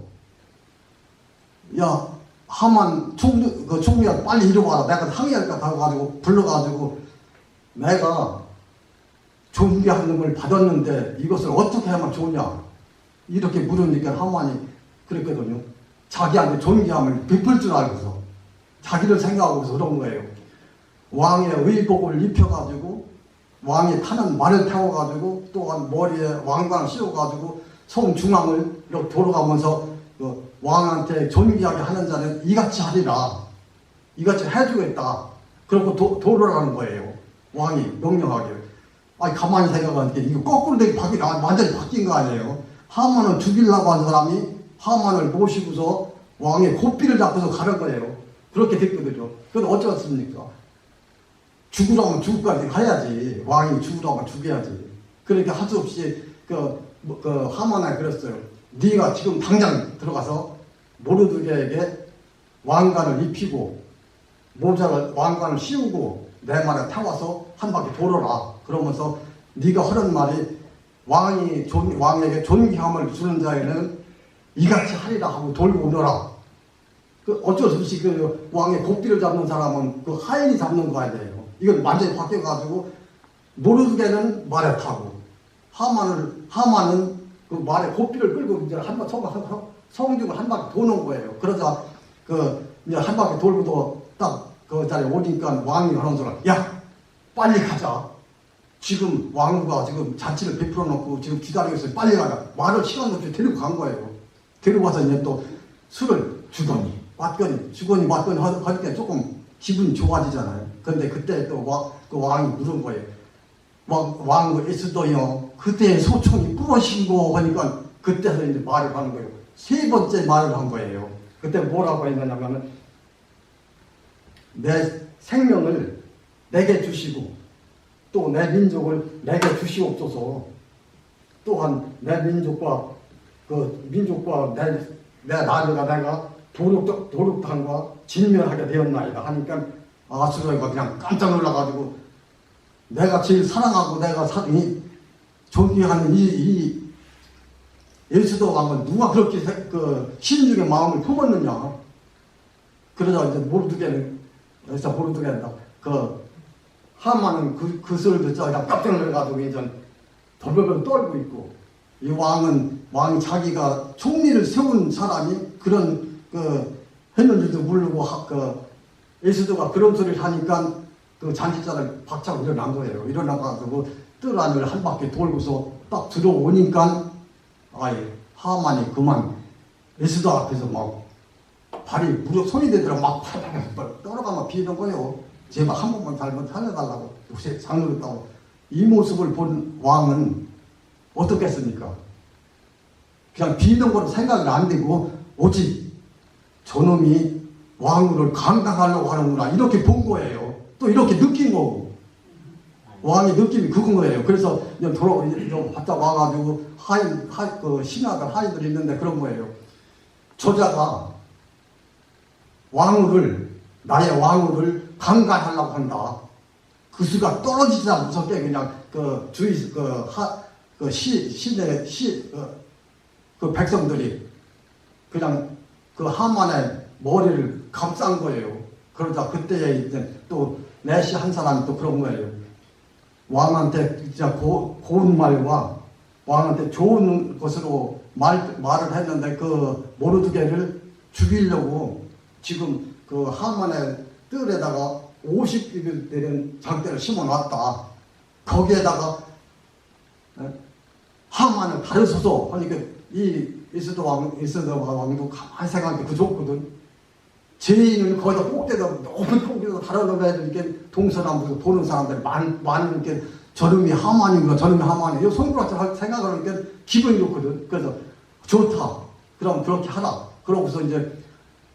야 하만 총리야 빨리 이리 와라. 내가 항의할까 하고 불러가지고 내가 존귀한 걸 받았는데 이것을 어떻게 하면 좋냐 이렇게 물으니까 하만이 그랬거든요. 자기한테 존귀함을 베풀 줄 알고서 자기를 생각하고서 그런 거예요. 왕의 의복을 입혀가지고 왕이 타는 말을 태워가지고 또한 머리에 왕관을 씌워가지고 성 중앙을 이렇게 돌아가면서 그 왕한테 존귀하게 하는 자는 이같이 하리라. 이같이 해주겠다. 그러고 도르라는 거예요. 왕이 명령하게. 아니 가만히 생각하니까 이거 거꾸로 되게 완전히 바뀐 거 아니에요. 하만을 죽이려고 한 사람이 하만을 모시고서 왕의 고삐를 잡고서 가는 거예요. 그렇게 됐거든요. 그런데 어쩌겠습니까? 죽으라면 죽을까지 가야지. 왕이 죽으라면 죽여야지. 그러니까 할 수 없이 그 하만에 그랬어요. 네가 지금 당장 들어가서 모르드게에게 왕관을 입히고 왕관을 씌우고 내 말에 태워서 한 바퀴 돌아라. 그러면서 네가 하는 말이 왕에게 존귀함을 주는 자에는 이같이 하리라 하고 돌고 오너라. 그 어쩔 수 없이 그 왕의 고삐를 잡는 사람은 그 하인이 잡는 거 아니에요. 이건 완전히 바뀌어가지고 모르드게는 말에 타고 하만은 그 말에 고삐를 끌고 이제 성중을 한 바퀴 도는 거예요. 그러자 이제 한 바퀴 돌고도 딱 그 자리에 오니까 왕이 하는 소리, 야 빨리 가자. 지금 왕후가 지금 잔치를 베풀어 놓고 지금 기다리고 있어요. 빨리 가자. 말을 시간 없이 데리고 간 거예요. 데리고 와서 이제 또 술을 주더니 하니까 조금 기분이 좋아지잖아요. 근데 그때 또 그 왕이 물은 거예요. 왕 에스더요. 그때 소총이 부러지고 하니까 그때서 이제 말을 하는 거예요. 세 번째 말을 한 거예요. 그때 뭐라고 했느냐면은 내 생명을 내게 주시고 또 내 민족을 내게 주시옵소서. 또한 내 민족과 내 나라가 내가 도륙당과 진멸하게 되었나이다 하니까 아수르가 그냥 깜짝 놀라가지고 내가 제일 사랑하고 내가 존귀하는 이 에스더 왕은 누가 그렇게 신중의 마음을 품었느냐. 그러자 이제 모르드게는 하만은 그 소리를 듣자 그냥 깜짝 놀라가지고 이제 벌벌벌 떨고 있고 이 왕이 자기가 총리를 세운 사람이 그런 했는지도 모르고 에스더가 그런 소리를 하니까 그 잔치자를 박차고 일어난 거예요. 일어나가지고 뜰 안을 한 바퀴 돌고서 딱 들어오니까 하만이 그만 에스더 앞에서 막 발이 무릎 손이 되더라고 막 떨어가면 비는 거예요. 제발 한 번만 잘못 살려달라고 요새 장르했다고. 이 모습을 본 왕은 어떻겠습니까? 그냥 비는 거로 생각이 안 되고 오직 저놈이 왕을 강탈하려고 하는구나 이렇게 본 거예요. 또 이렇게 느낀 거고 왕의 느낌이 그건 거예요. 그래서 바짝 와가지고 신하들 하인들이 있는데 그런 거예요. 저자가 나의 왕후를 강간하려고 한다. 그 수가 떨어지자 무섭게 그냥 백성들이 그냥 그 하만의 머리를 감싼 거예요. 그러자 그때에 이제 또 내시 한 사람이 또 그런 거예요. 왕한테 진짜 고운 말과 왕한테 좋은 것으로 말을 했는데 그 모르드게를 죽이려고 지금 그 하만의 뜰에다가 50입을 되는 장대를 심어놨다. 거기에다가 하만을 가르쳐서 하니까 이 이스도 왕도 가만히 생각해 그 좋거든. 죄인을 거기다 꼭대기다 높은 꼭대기다 달아놓아야 이렇게 동서남북에서 보는 사람들이 많은 이렇게 저놈이 하만인가 저놈이 하만이 이 손가락처럼 생각을 하니까 기분이 좋거든. 그래서 좋다. 그럼 그렇게 하라. 그러고서 이제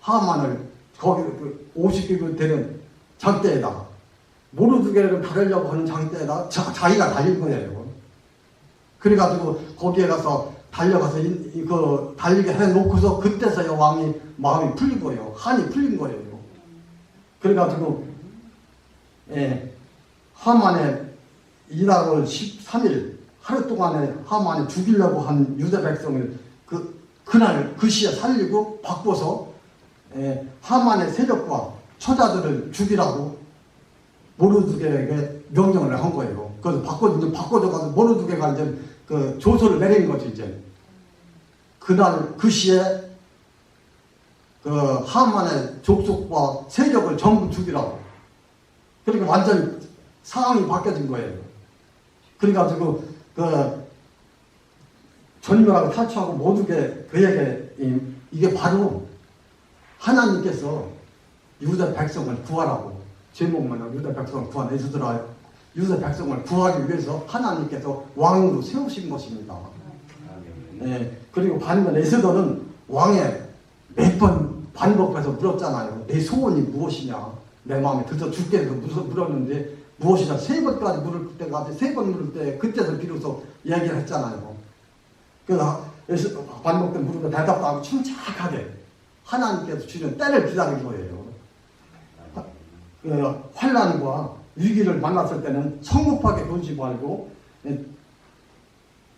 하만을 거기 그 50입을 되는 장대에다 모르드게를 다루려고 하는 장대에다 자기가 달린 거예요. 그래가지고 거기에 가서 달려가서 그 달리게 해놓고서 그때서야 왕이 마음이 풀린 거예요. 한이 풀린 거예요. 그래가지고 하만의 이달 13일 하루 동안에 하만이 죽이려고 한 유대 백성을 그날 그 시에 살리고 바꿔서 하만의 세력과 처자들을 죽이라고 모르드게에게 명령을 한 거예요. 그래서 바꿔줘가지고 모르드게가 이제 그 조서를 내린 거지 이제. 그날 그 시에 그 하만의 족속과 세력을 전부 죽이라고. 그러니까 완전히 상황이 바뀌어진 거예요. 그래가지고 그 전멸하고 탈취하고 모두게 그에게 이게 바로 하나님께서 유대 백성을 구하라고 제목만 유대 백성을 구한 에스드라 유대 백성을 구하기 위해서 하나님께서 왕으로 세우신 것입니다. 네, 그리고 반면 에스더는 왕의 몇 번 반복해서 물었잖아요. 내 소원이 무엇이냐? 내 마음에 들어 죽게 해서 물었는데 무엇이냐? 3번까지 물을 때까지 3번 물을 때 그때서 비로소 얘기를 했잖아요. 그래서 반복된 물음에 대답도 하고 침착하게 하나님께서 주는 때를 기다린 거예요. 환난과 위기를 만났을 때는 성급하게 보지 말고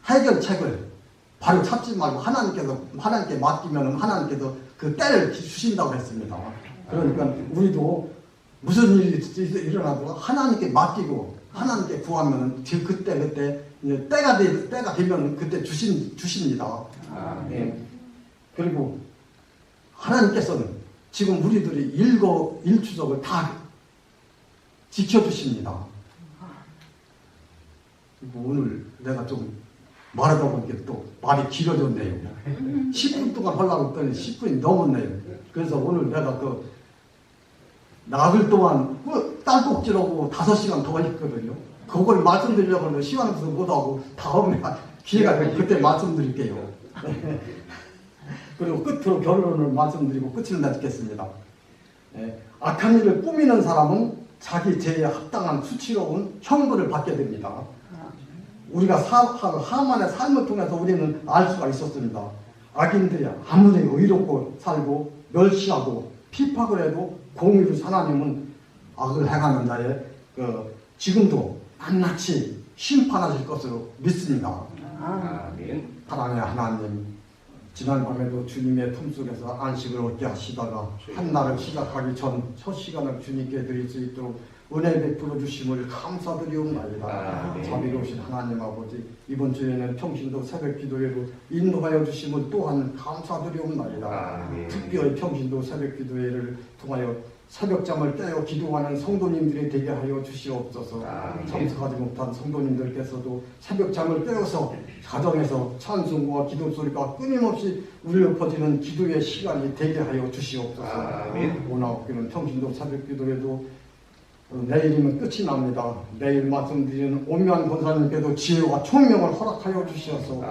해결책을 바로 찾지 말고 하나님께 맡기면 하나님께서 그 때를 주신다고 했습니다. 그러니까 우리도 무슨 일이 일어나도 하나님께 맡기고 하나님께 구하면 그때 이제 때가 되면 그때 주십니다. 네. 그리고 하나님께서는 지금 우리들이 일추적을 다 지켜주십니다. 오늘 내가 좀 말하다 보니까 또 말이 길어졌네요. 10분 동안 하려고 했더니 10분이 넘었네요. 그래서 오늘 내가 나흘 동안 딸꾹질하고 5시간 더 했거든요. 그걸 말씀드리려고 하는데 시간 없어서 못하고 다음에 기회가 되면 그때 말씀드릴게요. 그리고 끝으로 결론을 말씀드리고 끝을 맺겠습니다. 악한 일을 꾸미는 사람은 자기 죄에 합당한 수치로운 형벌을 받게 됩니다. 우리가 하만의 삶을 통해서 우리는 알 수가 있었습니다. 악인들이 아무리 의롭고 살고 멸시하고 피팍을 해도 공의로 하나님은 악을 행하는 자의 지금도 낱낱이 심판하실 것으로 믿습니다. 아멘. 사랑의 하나님, 지난 밤에도 주님의 품속에서 안식을 얻게 하시다가 한날을 시작하기 전 첫 시간을 주님께 드릴 수 있도록 은혜 베풀어 주심을 감사드리옵나이다. 자비로우신 하나님 아버지, 이번 주에는 평신도 새벽 기도회로 인도하여 주심을 또한 감사드리옵나이다. 특별히 평신도 새벽 기도회를 통하여 새벽잠을 깨어 기도하는 성도님들이 되게 하여 주시옵소서. 참석하지 못한 성도님들께서도 새벽잠을 깨어서 가정에서 찬송과 기도 소리가 끊임없이 울려 퍼지는 기도의 시간이 되게 하여 주시옵소서. 오늘 없기는 평신도 새벽 기도회도 내일이면 끝이 납니다. 내일 말씀드리는 오미안 권사님께도 지혜와 총명을 허락하여 주시어서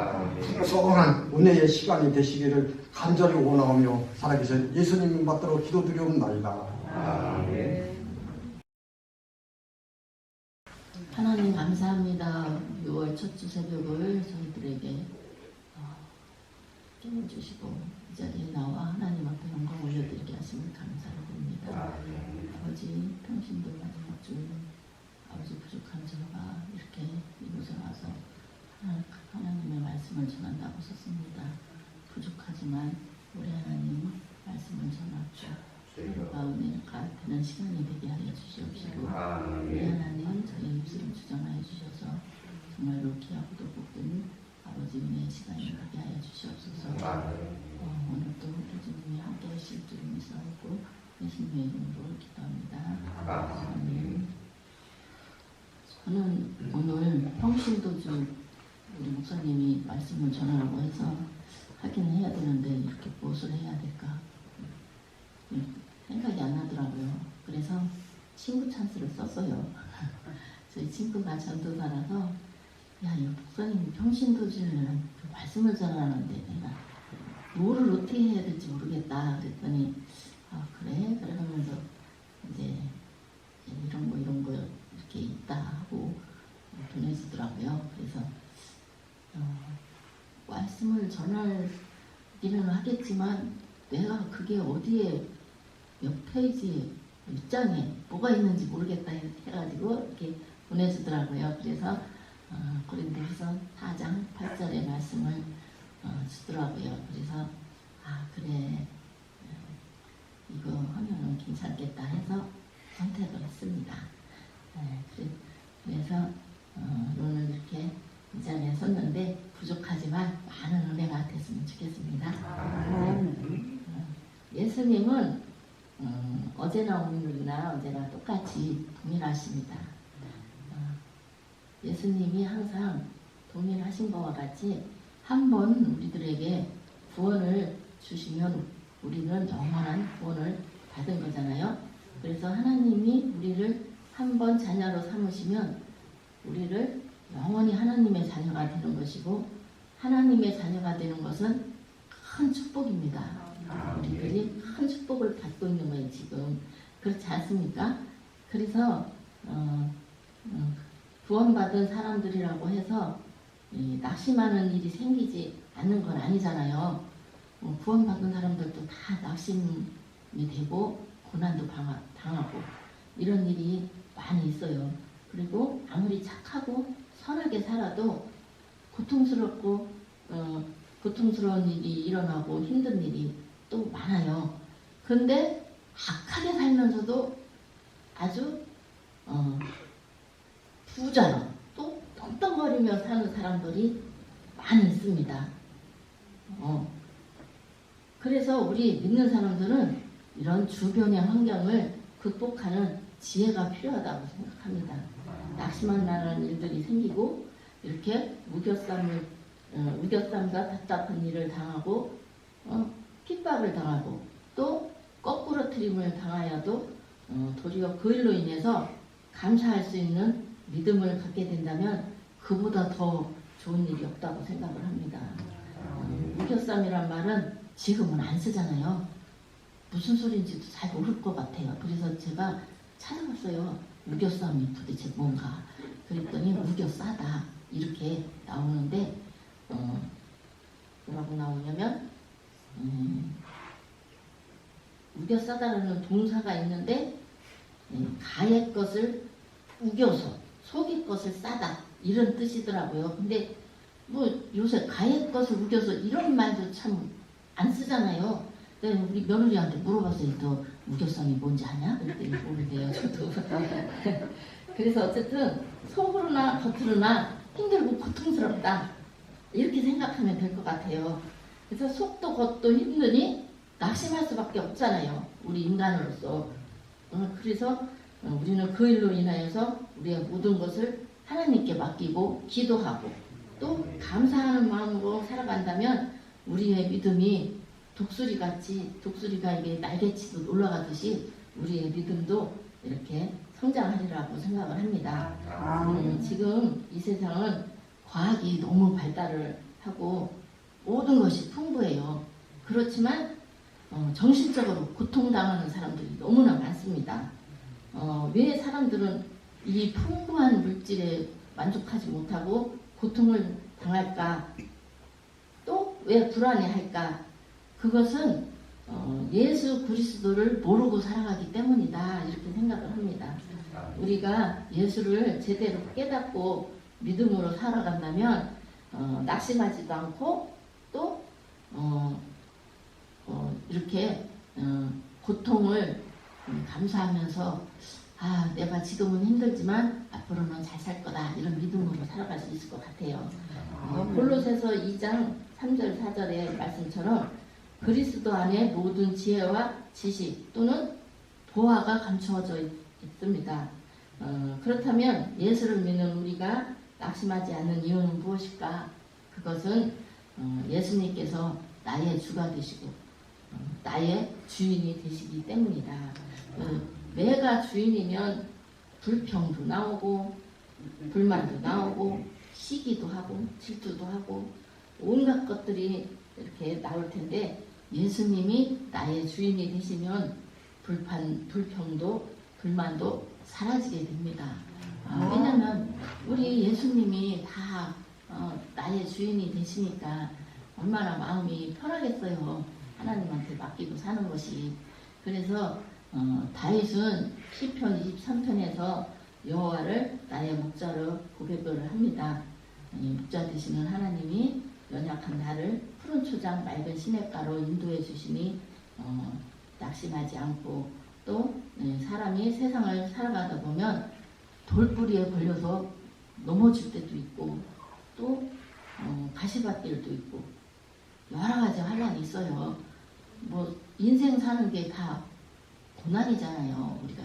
풍성한 은혜의 시간이 되시기를 간절히 원하오며 살아계신 예수님 받들어 기도드리옵나이다. 아멘. 하나님 감사합니다. 6월 첫 주 새벽을 저희들에게 깨워주시고 이 자리에 나와 하나님 앞에 영광 올려드리게 하심을 감사드립니다. 아버지, 평신도 마지막 주 아버지 부족한 저가 이렇게 이곳에 와서 하나님의 말씀을 전한다고 썼습니다. 부족하지만 우리 하나님 말씀을 전합시오. 마음에 가되는 시간이 되게 하여 주시옵시고 이 하나님 저희 입술을 주장하여 주셔서 정말로 귀하고도 복된 아버지 은혜의 시간이 되게 하여 주시옵소서. 오늘도 교주님이 함께 하실 줄 믿사옵고 예수님의 이름으로 기도합니다. 아멘. 저는 오늘 평신도주 우리 목사님이 말씀을 전하라고 해서 하기는 해야 되는데 이렇게 무엇을 해야 될까 생각이 안 나더라고요. 그래서 친구 찬스를 썼어요. 저희 친구가 전도사라서 야, 이 목사님이 평신도주는 말씀을 전하는데 내가 뭐를 어떻게 해야 될지 모르겠다 그랬더니 아 그래? 그러면서 이제 이런 거 이렇게 있다 하고 보내주더라고요. 그래서 말씀을 전하기는 하겠지만 내가 그게 어디에 몇 페이지 몇 장에 뭐가 있는지 모르겠다 해가지고 이렇게 보내주더라고요. 그래서 고린도후서 4장 8절의 말씀을 주더라고요. 그래서 아 그래 이거 하면은 괜찮겠다 해서 선택을 했습니다. 그래서 오늘 이렇게 이 자리에 섰는데 부족하지만 많은 은혜가 됐으면 좋겠습니다. 예수님은 어제나 오늘이나 언제나 똑같이 동일하십니다. 예수님이 항상 동일하신 것과 같이 한 번 우리들에게 구원을 주시면 우리는 영원한 구원을 받은 거잖아요. 그래서 하나님이 우리를 한 번 자녀로 삼으시면 우리를 영원히 하나님의 자녀가 되는 것이고 하나님의 자녀가 되는 것은 큰 축복입니다. 우리들이 큰 축복을 받고 있는 거예요 지금. 그렇지 않습니까? 그래서 구원받은 사람들이라고 해서 낙심하는 일이 생기지 않는 건 아니잖아요. 구원받은 사람들도 다 낙심이 되고 고난도 당하고 이런 일이 많이 있어요. 그리고 아무리 착하고 선하게 살아도 고통스러운 일이 일어나고 힘든 일이 또 많아요. 근데 악하게 살면서도 아주 부자로 또 떵떵거리며 사는 사람들이 많이 있습니다. 그래서 우리 믿는 사람들은 이런 주변의 환경을 극복하는 지혜가 필요하다고 생각합니다. 낙심한다는 일들이 생기고 이렇게 우겨쌈과 답답한 일을 당하고 핍박을 당하고 또 거꾸로 트림을 당하여도 도리어 그 일로 인해서 감사할 수 있는 믿음을 갖게 된다면 그보다 더 좋은 일이 없다고 생각을 합니다. 우겨쌈이란 말은 지금은 안 쓰잖아요. 무슨 소리인지도 잘 모를 것 같아요. 그래서 제가 찾아봤어요. 우겨쌈이 도대체 뭔가. 그랬더니 우겨싸다 이렇게 나오는데 뭐라고 나오냐면 우겨싸다라는 동사가 있는데 가의 것을 우겨서 속의 것을 싸다 이런 뜻이더라고요. 근데 뭐 요새 가의 것을 우겨서 이런 말도 참 안 쓰잖아요. 근데 우리 며느리한테 물어봤어요. 너 우겨쌈이 뭔지 아냐? 그랬더니 모르대요. 저도. 그래서 어쨌든 속으로나 겉으로나 힘들고 고통스럽다 이렇게 생각하면 될 것 같아요. 그래서 속도 겉도 힘드니 낙심할 수밖에 없잖아요. 우리 인간으로서. 그래서 우리는 그 일로 인하여서 우리의 모든 것을 하나님께 맡기고 기도하고 또 감사하는 마음으로 살아간다면 우리의 믿음이 독수리가 이게 날개치듯 올라가듯이 우리의 믿음도 이렇게 성장하리라고 생각을 합니다. 지금 이 세상은 과학이 너무 발달을 하고 모든 것이 풍부해요. 그렇지만 정신적으로 고통당하는 사람들이 너무나 많습니다. 왜 사람들은 이 풍부한 물질에 만족하지 못하고 고통을 당할까? 또 왜 불안해할까? 그것은 예수 그리스도를 모르고 살아가기 때문이다 이렇게 생각을 합니다. 우리가 예수를 제대로 깨닫고 믿음으로 살아간다면 낙심하지도 않고 또 이렇게 고통을 감수하면서 아, 내가 지금은 힘들지만 앞으로는 잘 살 거다 이런 믿음으로 살아갈 수 있을 것 같아요. 골로새서 2장 3절 4절의 말씀처럼 그리스도 안에 모든 지혜와 지식 또는 보화가 감추어져 있습니다. 그렇다면 예수를 믿는 우리가 낙심하지 않는 이유는 무엇일까? 그것은 예수님께서 나의 주가 되시고 나의 주인이 되시기 때문이다. 내가 주인이면 불평도 나오고 불만도 나오고 시기도 하고 질투도 하고 온갖 것들이 이렇게 나올 텐데 예수님이 나의 주인이 되시면 불평도 불만도 사라지게 됩니다. 왜냐하면 우리 예수님이 다 나의 주인이 되시니까 얼마나 마음이 편하겠어요. 하나님한테 맡기고 사는 것이. 그래서 다윗은 시편 23편에서 여호와를 나의 목자로 고백을 합니다. 목자 되시는 하나님이 연약한 나를 푸른 초장 맑은 시냇가로 인도해 주시니 낙심하지 않고 또 사람이 세상을 살아가다 보면 돌뿌리에 걸려서 넘어질 때도 있고 또 가시밭길도 있고 여러 가지 환란이 있어요. 뭐 인생 사는 게 다 고난이잖아요. 우리가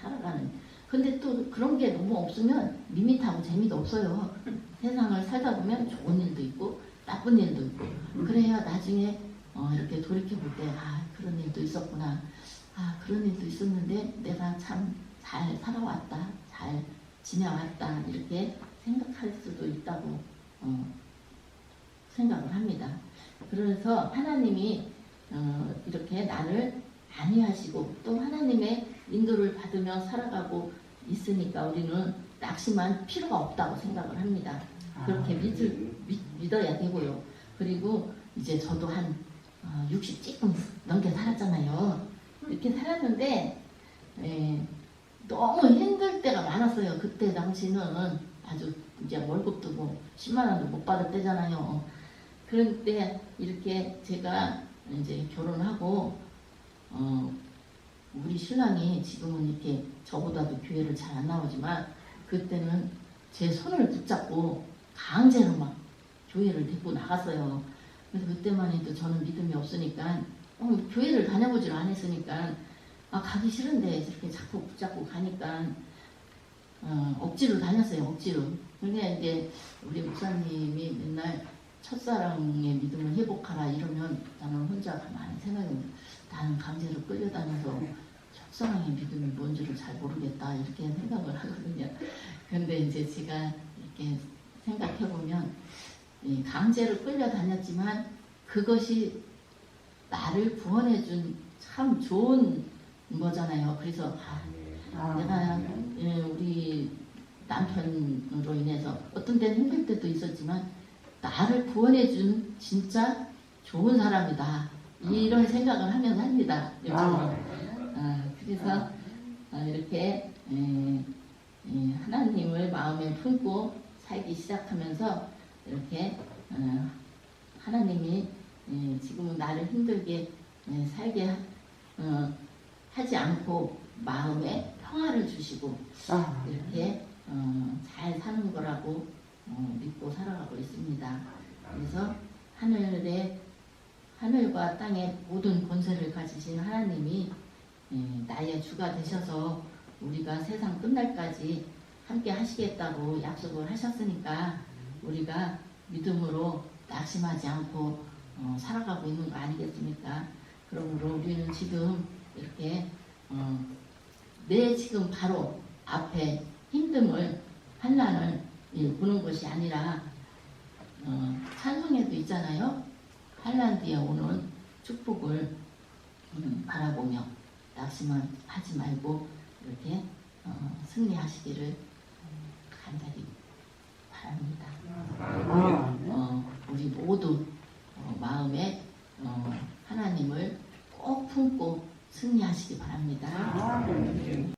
살아가는. 근데 또 그런 게 너무 없으면 밋밋하고 재미도 없어요. 세상을 살다 보면 좋은 일도 있고 나쁜 일도 있고 그래야 나중에 이렇게 돌이켜 볼 때 아 그런 일도 있었구나. 아 그런 일도 있었는데 내가 참 잘 살아왔다. 잘 지내왔다. 이렇게 생각할 수도 있다고 생각을 합니다. 그래서 하나님이 이렇게 나를 안위하시고 또 하나님의 인도를 받으며 살아가고 있으니까 우리는 낙심할 필요가 없다고 생각을 합니다. 그렇게 믿어야 되고요. 그리고 이제 저도 한 60 조금 넘게 살았잖아요. 이렇게 살았는데 너무 힘들 때가 많았어요. 그때 당시는 아주 이제 월급도 뭐 10만 원도 못 받을 때잖아요. 그런데 이렇게 제가 이제 결혼하고 우리 신랑이 지금은 이렇게 저보다도 교회를 잘 안 나오지만 그때는 제 손을 붙잡고 강제로 막 교회를 데리고 나갔어요. 그래서 그때만 해도 저는 믿음이 없으니까 교회를 다녀보질 않았으니까 가기 싫은데 이렇게 자꾸 붙잡고 가니까 억지로 다녔어요. 억지로. 근데 이제 우리 목사님이 맨날 첫사랑의 믿음을 회복하라 이러면 나는 혼자 가만히 생각해보면 나는 강제로 끌려다녀서 첫사랑의 믿음이 뭔지를 잘 모르겠다 이렇게 생각을 하거든요. 근데 이제 제가 이렇게 생각해보면 강제로 끌려다녔지만 그것이 나를 구원해준 참 좋은 거잖아요. 그래서 내가 우리 남편으로 인해서 어떤 때는 힘들 때도 있었지만 나를 구원해준 진짜 좋은 사람이다. 이런 생각을 하면서 합니다. 그래서 이렇게 하나님을 마음에 품고 살기 시작하면서 이렇게 하나님이 지금은 나를 힘들게 살게 하지 않고 마음에 평화를 주시고 이렇게 잘 사는 거라고 믿고 살아가고 있습니다. 그래서 하늘과 땅의 모든 권세를 가지신 하나님이 나의 주가 되셔서 우리가 세상 끝날까지 함께 하시겠다고 약속을 하셨으니까 우리가 믿음으로 낙심하지 않고 살아가고 있는 거 아니겠습니까? 그러므로 우리는 지금 이렇게 내 지금 바로 앞에 힘듦을 환난을 보는 것이 아니라 찬송에도 있잖아요. 환난 뒤에 오는 축복을 바라보며 낙심은 하지 말고 이렇게 승리하시기를 간절히 바랍니다. 우리 모두 마음에 하나님을 꼭 품고 승리하시기 바랍니다.